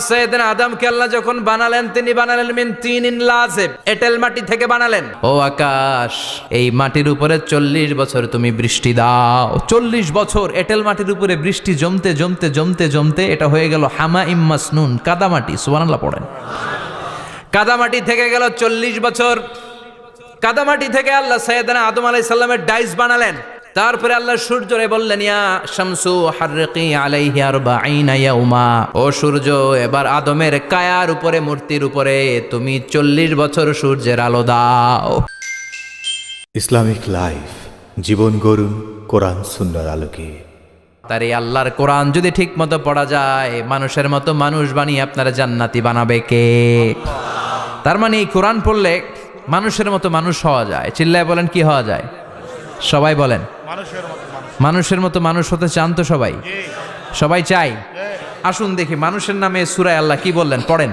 সৈয়দনা আদমকে আল্লাহ যখন বানালেন তিনি বানালেন মিন তিনিন লাযিব, এঁটেল মাটি থেকে বানালেন। ও আকাশ, এই মাটির উপরে 40 বছর তুমি বৃষ্টি দাও। 40 বছর এঁটেল মাটির উপরে বৃষ্টি জমতে জমতে জমতে জমতে এটা হয়ে গেল হামাইম মাসনুন, কাদামাটি। সুবহানাল্লাহ পড়েন। কাদামাটি থেকে গেল 40 বছর। কাদামাটি থেকে আল্লাহ সৈয়দনা আদম আলাইহিস সালামের ডাইস বানালেন। তারপরে আল্লাহ সূর্যরে বললেন, ইয়া শামসু হাররিকি আলাইহি 40 ইয়াউমা, ও সূর্য এবার আদমের কায়ার উপরে, মূর্তির উপরে তুমি 40 বছর সূর্যের আলো দাও। ইসলামিক লাইফ, জীবন গড়ুন কোরআন সুন্নাহর আলোকে। তার এই আল্লাহর কোরআন যদি ঠিক মতো পড়া যায়, মানুষের মতো মানুষ বানিয়ে আপনারা জান্নাতি বানাবে কে? তার মানে এই কোরআন পড়লে মানুষের মতো মানুষ হওয়া যায়। চিল্লায় বলেন, কি হওয়া যায়? সবাই বলেন, মানুষের মতো মানুষ হতে চান তো সবাই? সবাই চাই। আসুন দেখি মানুষের নামে সূরায় আল্লাহ কি বললেন, পড়েন।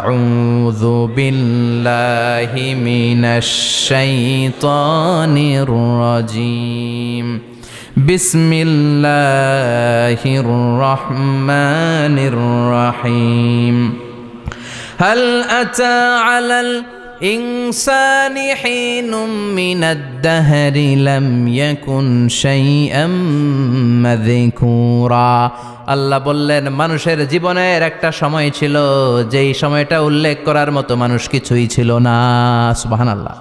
আউযু বিল্লাহি মিনাশ শাইতানির রাজিম, বিসমিল্লাহির রহমানির রহিম। হাল আতা আলাল ইনসান হিনুম মিনাদ দাহরি লাম ইয়াকুন শাইআম মাযকুরা। আল্লাহ বললেন, মানুষের জীবনের একটা সময় ছিল যেই সময়টা উল্লেখ করার মতো মানুষ কিছুই ছিল না। সুবহানাল্লাহ।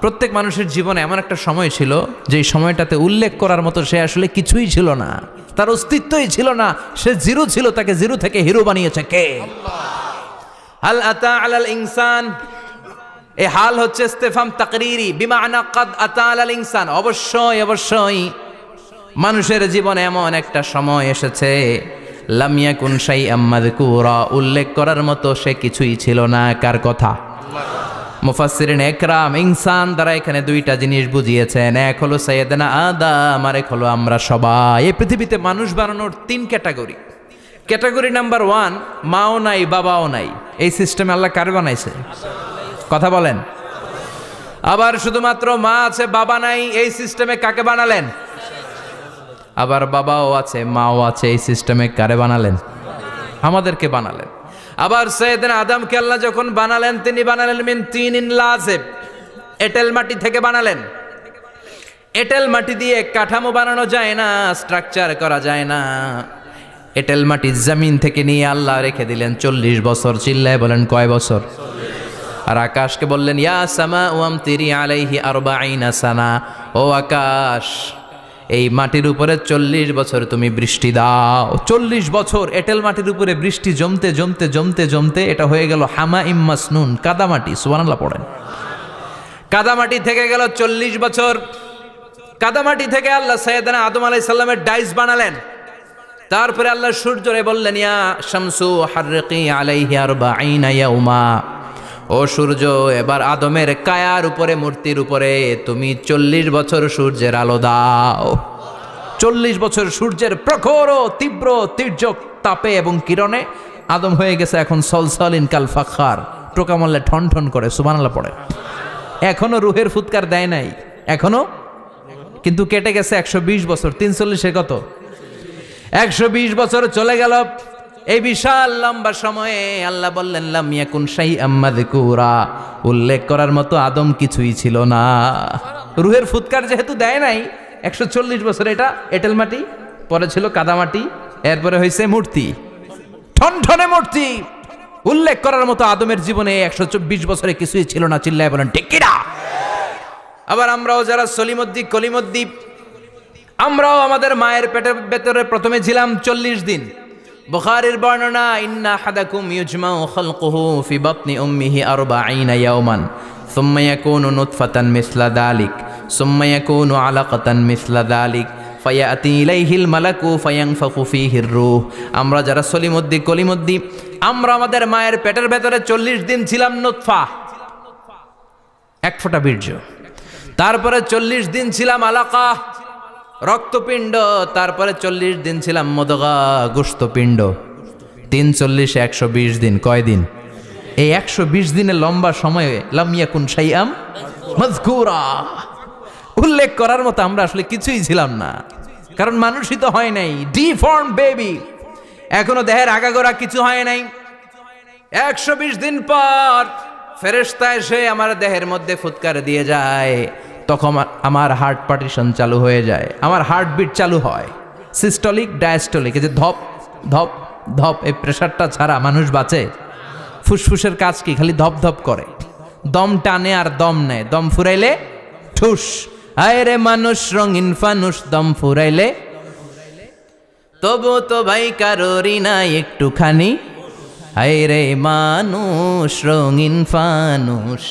প্রত্যেক মানুষের জীবনে এমন একটা সময় ছিল যেই সময়টাতে উল্লেখ করার মতো সে আসলে কিছুই ছিল না, তার অস্তিত্বই ছিল না, সে জিরো ছিল, তাকে জিরো থেকে হিরো বানিয়েছে কে? হাল আতা আলাল ইনসান, এই হাল হচ্ছে ইস্তেফাম তাকরিরি, বিমানা কাদ আতা আলাল ইনসান। অবশ্যই অবশ্যই মানুষের জীবনে এমন একটা সময় এসেছে, লাম ইয়াকুন শাইআম মাযকুরা, উল্লেখ করার মতো সে কিছুই ছিল না। কার কথা? মুফাসসিরিন একরাম ইনসান দ্বারা এখানে দুইটা জিনিস বুঝিয়েছেন। এক হলো সাইয়েদনা আদম, আর এক হলো আমরা সবাই। এই পৃথিবীতে মানুষ বানানোর 3 ক্যাটাগরি। ক্যাটাগরি নাম্বার 1, মাও নাই বাবাও নাই। এই সিস্টেমে আল্লাহ কার বানাইছে? কথা বলেন। আবার শুধুমাত্র মা আছে বাবা নাই, এই সিস্টেমে কাকে বানালেন? আবার বাবাও আছে মাও আছে, এই সিস্টেমে কারে বানালেন? আমাদেরকে বানালেন। আবার সৈয়দনা আদমকে আল্লাহ যখন বানালেন তিনি বানালেন মিন তিনিন লাযিব, এঁটেল মাটি থেকে বানালেন। এঁটেল মাটি দিয়ে কাঠামো বানানো যায় না, স্ট্রাকচার করা যায় না। এঁটেল মাটি জমিন থেকে নিয়ে আল্লাহ রেখে দিলেন 40 বছর। চিল্লায় বলেন, কয় বছর? আর আকাশকে বললেন, ইয়া সামা আমতিরি আলাইহি 40 সানা, ও আকাশ এই মাটির উপরে 40 বছর তুমি বৃষ্টি দাও। 40 বছর এঁটেল মাটির উপরে বৃষ্টি জমতে জমতে জমতে জমতে এটা হয়ে গেল হামাইম মাসনুন, কাদামাটি। সুবহানাল্লাহ পড়েন। কাদামাটি থেকে গেল 40 বছর। কাদামাটি থেকে আল্লাহ সৈয়দনা আদম আলাইহিস সালামের ডাইস বানালেন। তারপরে আল্লাহ সূর্যরে বললেন, ইয়া শামসু হাররিকি আলাইহি 40 ইয়াউমা, ও সূর্য এবার আদমের কায়ার উপরে, মূর্তির উপরে তুমি 40 বছর সূর্যের আলো দাও। 40 বছর সূর্যের প্রখর ও তীব্র তির্যক তাপে এবং কিরণে আদম হয়ে গেছে এখন সলসলিন কাল ফাখার, টোকা মারলে ঠন ঠন করে। সুবহানাল্লাহ পড়ে। এখনো রুহের ফুৎকার দেয় নাই এখনো, কিন্তু কেটে গেছে 120 বছর। 340 কত? 120 বছর চলে গেল। এই বিশাল লম্বা সময়ে আল্লাহ বললেন, লাম ইয়াকুন শাইআম মাযকুরা, উল্লেখ করার মতো আদম কিছুই ছিল না। রুহের ফুৎকার যেহেতু দেয় নাই 140 বছর, এটা এঁটেল মাটি, পরে ছিল কাদামাটি, এরপরে হয়েছে মূর্তি, ঠনঠনে মূর্তি। উল্লেখ করার মতো আদমের জীবনে 124 বছরে কিছুই ছিল না। চিল্লায় বলেন, ঠিক কিনা? আবার আমরাও যারা সলিমদ্দি কলিমদ্দি, আমরাও আমাদের মায়ের পেটের ভেতরে প্রথমে ছিলাম 40 দিন। বুখারীর বর্ণনা, ইন্না হাদাকুম ইউজমাউ খালকুহু ফি বাতনি উম্মিহি 40 ইয়াওমান সুম্মা ইয়াকুনু নুতফাতান মিসলা যালিক সুম্মা ইয়াকুনু আলাকাতান মিসলা যালিক ফায়াতি ইলাইহিল মালাকু ফায়ানফাখু ফীহির রূহ। আমরা যারা সলিমদ্দি কলিমদ্দি, আমরা আমাদের মায়ের পেটের ভেতরে 40 দিন ছিলাম নুতফা, এক ফোঁটা বীর্য। তারপরে 40 দিন ছিলাম আলাকা, রক্তপিণ্ড। তারপরে 40 দিন ছিলাম মুদগা, গোশতপিণ্ড। 340 120 দিন। কয় দিন? এই 120 দিনের লম্বা সময়ে লাম ইয়াকুন শাইআম মাযকুরা, উল্লেখ করার মতো আমরা আসলে কিছুই ছিলাম না, কারণ মানুষই তো হয় নাই, ডিফর্ম বেবি। এখনো দেহের আগাগোড়া কিছু হয় নাই। 120 দিন পর ফেরেশতা এসে আমার দেহের মধ্যে ফুৎকার দিয়ে যায়, তখন আমার হার্ট পার্টিশন চালু হয়ে যায়, আমার হার্টবিট চালু হয়, সিস্টোলিক ডায়াস্টোলিক, এই যে ধপ ধপ ধপ, এই প্রেশারটা ছাড়া মানুষ বাঁচে? ফুসফুসের কাজ কি? খালি ধপ ধপ করে, দম টানে আর দম নেয়, দম ফুরাইলে ঠুস। হায় রে মানুষ রঙিন ফানুষ, দম ফুরাইলে তবু তো ভাই কারোরই নাই একটুখানি। হায় রে মানুষ রঙিন ফানুষ,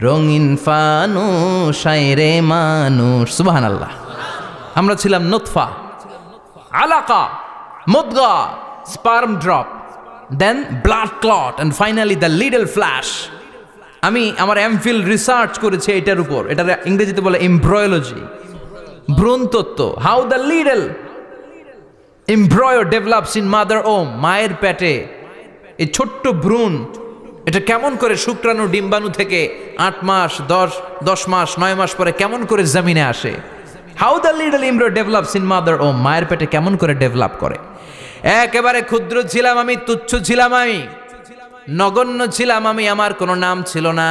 রঙিন ফানুষ, হায় রে মানুষ। সুবহানাল্লাহ। আমরা ছিলাম নুতফা, আলাকা, মুদগা, sperm drop, then blood clot, and finally the little flesh. আমি আমার এমফিল রিসার্চ করেছি এটার উপর, এটার ইংরেজিতে বলে এমব্রয়োলজি, ভ্রূণ তত্ত্ব। How the little এমব্রয়ো develops in mother ওম, মায়ের পেটে এই ছোট্ট ভ্রূণ, এটা কেমন করে শুক্রাণু ডিম্বাণু থেকে 8 মাস 10 মাস 9 মাস পরে কেমন করে জমিনে আসে। How the little এমব্রয়ো develops in mother ওম, মায়ের পেটে কেমন করে ডেভেলপ করে। একেবারে ক্ষুদ্র ছিলাম আমি, তুচ্ছ ছিলাম আমি, নগণ্য ছিলাম আমি। আমার কোনো নাম ছিল না,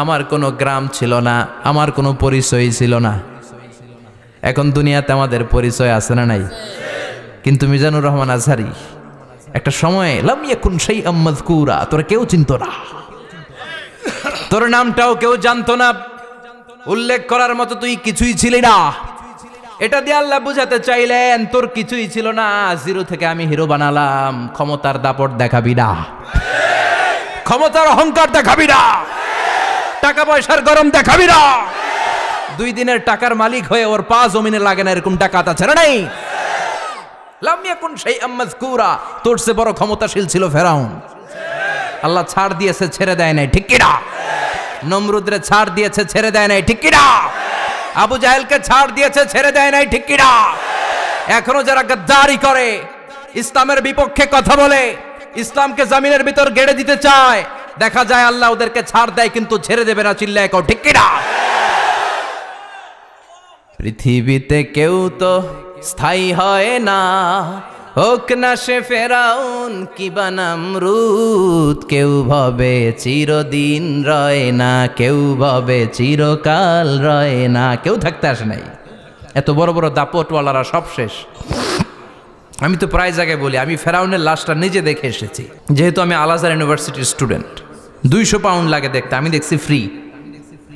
আমার কোনো গ্রাম ছিল না, আমার কোনো পরিচয় ছিল না। এখন দুনিয়াতে আমাদের পরিচয় আছে না নাই? কিন্তু মিজানুর রহমান আজহারি একটা সময়ে লাম ইয়াকুন শাইআম মাযকুরা, তোরা কেউ চিনতো না, তোর নামটাও কেউ জানতো না, উল্লেখ করার মতো তুই কিছুই ছিলি না। এটা দিয়ে আল্লাহ বুঝাতে চাইলেন তোর কিছুই ছিল না, জিরো থেকে আমি হিরো বানালাম। ক্ষমতার দাপট দেখাবি না, ক্ষমতার অহংকার দেখাবি না, টাকা পয়সার গরম দেখাবি না। 2 দিনের টাকার মালিক হয়ে ওর পা জমিনে লাগে না, এরকম টাকা তা ছেড়ে নাই। লাম ইয়াকুন শাইআম মাযকুরা, তোর চেয়ে বড় ক্ষমতাশীল ছিল ফেরাউন। আল্লাহ ছাড় দিয়েছে, ছেড়ে দেয় নাই, ঠিক কি না? নমরুদরে ছাড় দিয়েছে, ছেড়ে দেয় নাই, ঠিক কি না? আবু জাহেলকে ছাড় দিয়েছে, ছেড়ে দেয় নাই, ঠিক কি না? এখনো যারা গাদ্দারি করে, ইসলামের বিপক্ষে কথা বলে, ইসলামকে জমিনের ভিতর গেড়ে দিতে চায়, দেখা যায় আল্লাহ ওদেরকে ছাড় দেয় কিন্তু ছেড়ে দেবে না। চিল্লায় কও ঠিক কি না? পৃথিবীতে কেউ তো স্থায়ী হয় না, হোক না সে ফেরাউন কিবা নমরুদ। কেউ ভাবে চিরদিন রয় না, কেউ ভাবে চিরকাল রয় না। কেউ থাকতে আসে নাই, এত বড় বড় দাপটওয়ালারা সব শেষ। আমি তো প্রায় জায়গায় বলি, আমি ফেরাউনের লাশটা নিজে দেখে এসেছি, যেহেতু আমি আল আজহার ইউনিভার্সিটির স্টুডেন্ট। 200 পাউন্ড লাগে দেখতে, আমি দেখছি ফ্রি।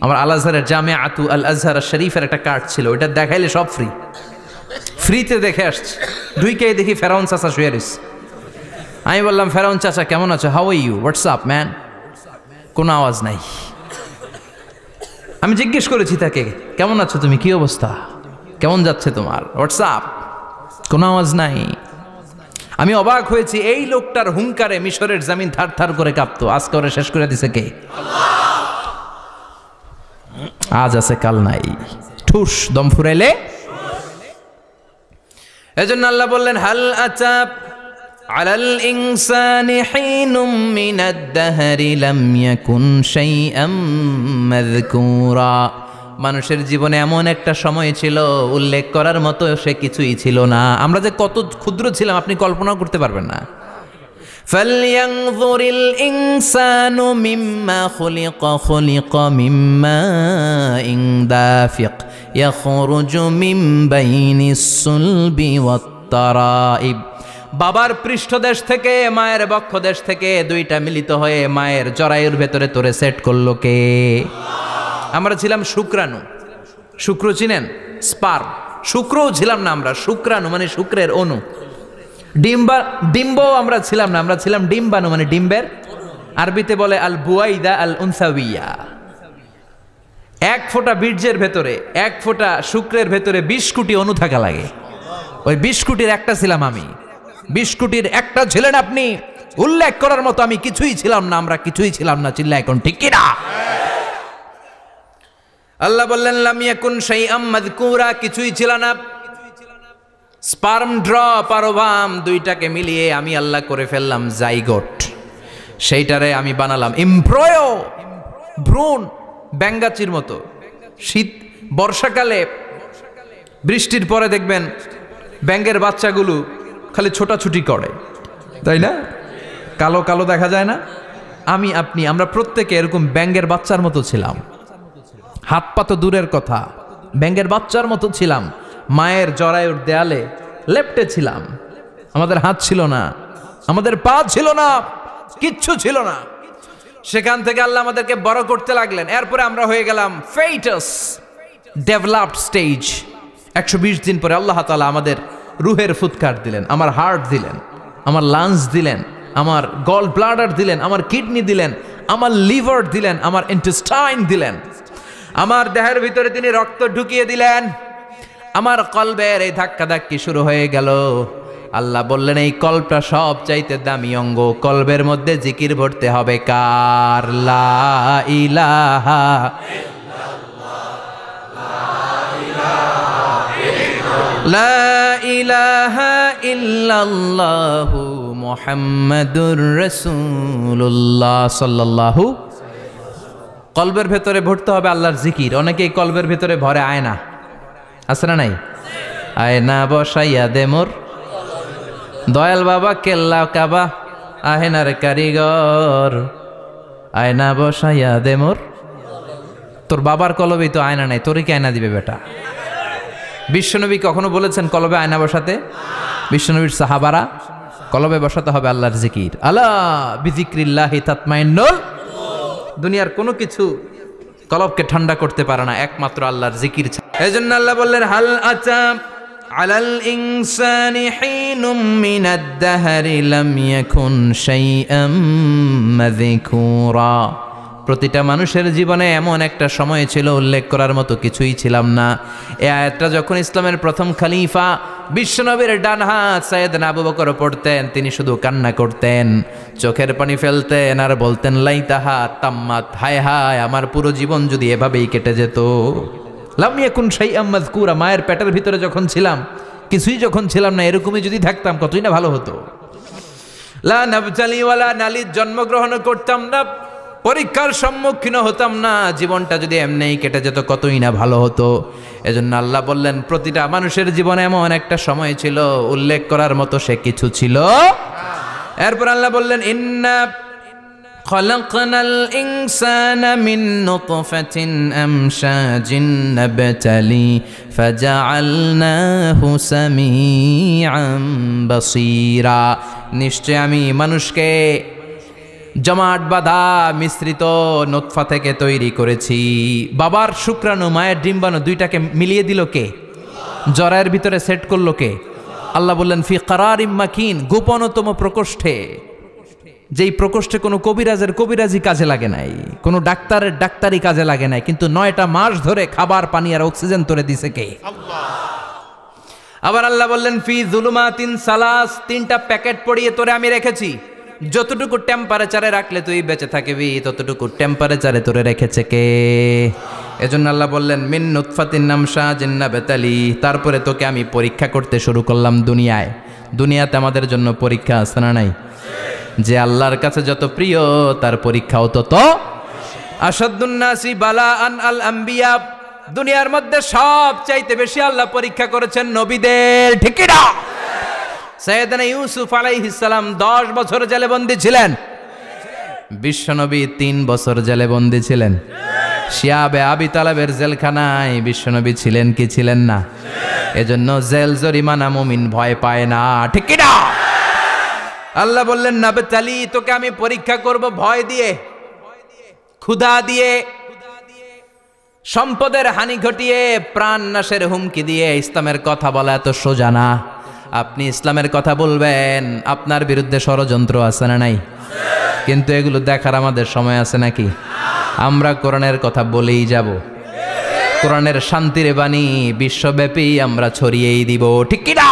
আমার আল আজহারের জামিআতু আল আজহার শরীফের একটা কার্ড ছিল, ওইটা দেখাইলে সব ফ্রি, ফ্রিতে দেখে আসছি। ঢুইকে দেখি ফেরাউন চাচা শুয়ে রয়েছে। আমি বললাম, ফেরাউন চাচা কেমন আছো? How are you, what's up man? কোনো আওয়াজ নাই। আমি জিজ্ঞেস করেছি তাকে, কেমন আছো তুমি, কি অবস্থা, কেমন যাচ্ছে তোমার, হোয়াটসঅ্যাপ? কোনো আওয়াজ নাই। আমি অবাক হয়েছি, এই লোকটার হুঙ্কারে মিশরের জমিন থার থার করে কাঁপতো, আজকে ওরা শেষ করে দিছে কে? আজ আছে কাল নাই, ঠুস, দম ফুরাইলে। এজন্য আল্লাহ বললেন, হাল আতাব আলাল ইনসানি হিনুম মিনাদ দাহরি লাম ইয়াকুন শাইআম মাযকুরা। মানুষের জীবনে এমন একটা সময় ছিল, উল্লেখ করার মতো সে কিছুই ছিল না। আমরা যে কত ক্ষুদ্র ছিলাম আপনি কল্পনাও করতে পারবেন না। ফালইয়ানযুরিল ইনসানু মিম্মা খুলিকা, খুলিকা মিম্মা ইন দাফিক ইয়াখরুজু মিন বাইনিস সুলবি ওয়াত তারাইব। বাবার পৃষ্ঠদেশ থেকে, মায়ের বক্ষদেশ থেকে দুইটা মিলিত হয়ে মায়ের জরায়ুর ভেতরে তোরে সেট করলো কে? আমরা ছিলাম শুক্রাণু। শুক্র চিনেন? স্পার্ম। শুক্রও ছিলাম না আমরা, শুক্রাণু মানে শুক্রের অণু। ডিম্বও আমরা ছিলাম না, আমরা ছিলাম ডিম্বাণু মানে ডিম্বের, আরবিতে বলে আল বুয়াইদা আল উনসাউইয়া। 1 ফোঁটা বীর্যের ভেতরে, 1 ফোঁটা শুক্রের ভেতরে 20 কোটি অণু থাকা লাগে। ওই 20 কোটির একটা ছিলাম আমি। 20 কোটির একটা ছিলেন আপনি। উল্লেখ করার মতো আমি কিছুই ছিলাম না, আমরা কিছুই ছিলাম না। চিল্লা এখন ঠিক কিনা? আল্লাহ বললেন, লাম ইয়াকুন শাইআম মাযকুরা, কিছুই ছিল না। স্পার্ম ড্রপ আর ওভাম দুইটাকে মিলিয়ে আমি আল্লাহ করে ফেললাম জাইগোট। সেইটারে আমি বানালাম এমব্রয়ো, ভ্রূণ, ব্যাঙ্গাচির মতো। শীত বর্ষাকালে বৃষ্টির পরে দেখবেন ব্যাঙের বাচ্চাগুলো খালি ছোটাছুটি করে, তাই না? কালো কালো দেখা যায় না? আমি আপনি আমরা প্রত্যেকে এরকম ব্যাঙের বাচ্চার মতো ছিলাম। হাত পা তো দূরের কথা, ব্যাঙের বাচ্চার মতো ছিলাম। মায়ের জরায়ুর দেয়ালে লেপ্টে ছিলাম। আমাদের হাত ছিল না, আমাদের পা ছিল না, কিচ্ছু ছিল না। সেখান থেকে আল্লাহ আমাদেরকে বড় করতে লাগলেন। এরপরে আমরা হয়ে গেলাম ফেটাস, ডেভেলপড স্টেজ। 120 দিন পরে আল্লাহ তাআলা আমাদের রুহের ফুৎকার দিলেন, আমার হার্ট দিলেন, আমার লাংস দিলেন, আমার গল ব্লাডার দিলেন, আমার কিডনি দিলেন, আমার লিভার দিলেন, আমার ইন্টেস্টাইন দিলেন, আমার দেহের ভিতরে তিনি রক্ত ঢুকিয়ে দিলেন। আমার কলবের এই ধাক্কাধাক্কি শুরু হয়ে গেল। আল্লাহ বললেন এই কলবটা সব চাইতে দামি অঙ্গ, কলবের মধ্যে জিকির ভরতে হবে কার? লা ইলাহা লা ইলাহা ইল্লাল্লাহু মুহাম্মাদুর রাসূলুল্লাহ সাল্লাল্লাহু। কলবের ভেতরে ভরতে হবে আল্লাহর জিকির। অনেকেই কলবের ভেতরে ভরে আয়না, আছে না নাই? আয়না বসাইয়া দে মোর দয়াল বাবা, কেল্লা কাবা আহেনার কারিগর, আয়না বসাইয়া দে মোর। তোর বাবার কলবেই তো আয়না নাই, তোরে কি আয়না দিবে বেটা? বিশ্বনবী কখনো বলেছেন কলবে আয়না বসাতে? বিশ্বনবীর সাহাবারা কলবে বসাতে হবে আল্লাহর জিকির। আলা বিযিক্রিল্লাহি তাতমাইন্নুল। দুনিয়ার কোনো কিছু কলবকে ঠান্ডা করতে পারে না, একমাত্র আল্লাহর জিকির ছাড়া। এজন্য আল্লাহ বললেন হাল আতা আলাল ইনসানি হিনুম মিনাদ দাহরি লাম ইয়াকুন শাইআম মাযকুরা। প্রতিটা মানুষের জীবনে এমন একটা সময় ছিল উল্লেখ করার মতো কিছুই ছিলাম না। এই আয়াতটা যখন ইসলামের প্রথম খলিফা বিশ্বনবীর ডান হাত সাইয়েদনা আবু বকর পড়তেন, তিনি শুধু কান্না করতেন, চোখের পানি ফেলতেন আর বলতেন লাইতাহা তাম্মাত, হায় হায় আমার পুরো জীবন যদি এভাবেই কেটে যেত। লাম ইয়াকুন শাইআম মাযকুরা, মায়ের পেটের ভিতরে যখন ছিলাম, কিছুই যখন ছিলাম না, এরকমই যদি থাকতাম কতই না ভালো হতো। লা নাবতালি ওয়ালা নালিদ, জন্মগ্রহণ করতাম না, পরীক্ষার সম্মুখীন হতাম না, জীবনটা যদি এমনিই কেটে যেত কতই না ভালো হতো। এজন্য আল্লাহ বললেন প্রতিটা মানুষের জীবনে এমন একটা সময় ছিল উল্লেখ করার মতো সে কিছু ছিল। এরপর আল্লাহ বললেন ইন্না খলাকনাল ইনসানা মিন নুতফাতিন আমশাজিন নাবতালি ফাজআলনাহু সামিআন বাসীরা। নিশ্চয় আমি মানুষকে জমাট বাঁধা মিশ্রিত নুতফা থেকে তৈরি করেছি। বাবার শুক্রাণু মায়ের ডিম্বাণু দুইটাকে মিলিয়ে দিল কে? জরায়ের ভিতরে সেট করলো কে? আল্লাহ বললেন ফি কারারিম মাকিন, গোপনতম প্রকোষ্ঠে, যেই প্রকোষ্ঠে কোনো কবিরাজের কবিরাজি কাজে লাগে নাই, কোনো ডাক্তারের ডাক্তারি কাজে লাগে নাই, কিন্তু 9টা মাস ধরে খাবার পানি আর অক্সিজেন তোরে দিছে কে? আবার আল্লাহ বললেন ফি যুলুমাতিন সালাস, 3টা প্যাকেট পড়িয়ে তোরে আমি রেখেছি, যতটুকু টেম্পারেচারে রাখলে তুই বেঁচে থাকবি ততটুকু টেম্পারেচারে তোরে রেখেছে কে? এজন্য আল্লাহ বললেন মিন নুতফাতিন আমশাজিন নাবতালি, তারপরে তোকে আমি পরীক্ষা করতে শুরু করলাম দুনিয়ায়। দুনিয়াতে আমাদের জন্য পরীক্ষা আছে না নাই? যে আল্লাহর কাছে যত প্রিয় তার পরীক্ষাও তত। আসাদুন নাসি বালাআন আল আম্বিয়া, দুনিয়ার মধ্যে সব চাইতে বেশি আল্লাহ পরীক্ষা করেছেন নবীদের, ঠিক না? সাইয়েদনা ইউসুফ আলাইহিস সালাম 10 বছর জেলে বন্দী ছিলেন, বিশ্বনবী 3 বছর জেলে বন্দী ছিলেন। শিয়াবে আবি তালেবের জেলখানায় বিশ্বনবী ছিলেন কি ছিলেন না? এজন্য জেল জরিমানা মুমিন ভয় পায় না, ঠিক না? আল্লাহ বললেন নাবতালি, তোকে আমি পরীক্ষা করব ভয় দিয়ে, ক্ষুধা দিয়ে, সম্পদের হানি ঘটিয়ে, প্রাণ নাশের হুমকি দিয়ে। ইসলামের কথা বলা এত সোজা না। আপনি ইসলামের কথা বলবেন, আপনার বিরুদ্ধে ষড়যন্ত্র আছে না নাই? কিন্তু এগুলো দেখার আমাদের সময় আছে নাকি? আমরা কোরআনের কথা বলেই যাব, কোরআনের শান্তির বাণী বিশ্বব্যাপী আমরা ছড়িয়েই দিব, ঠিক কি না?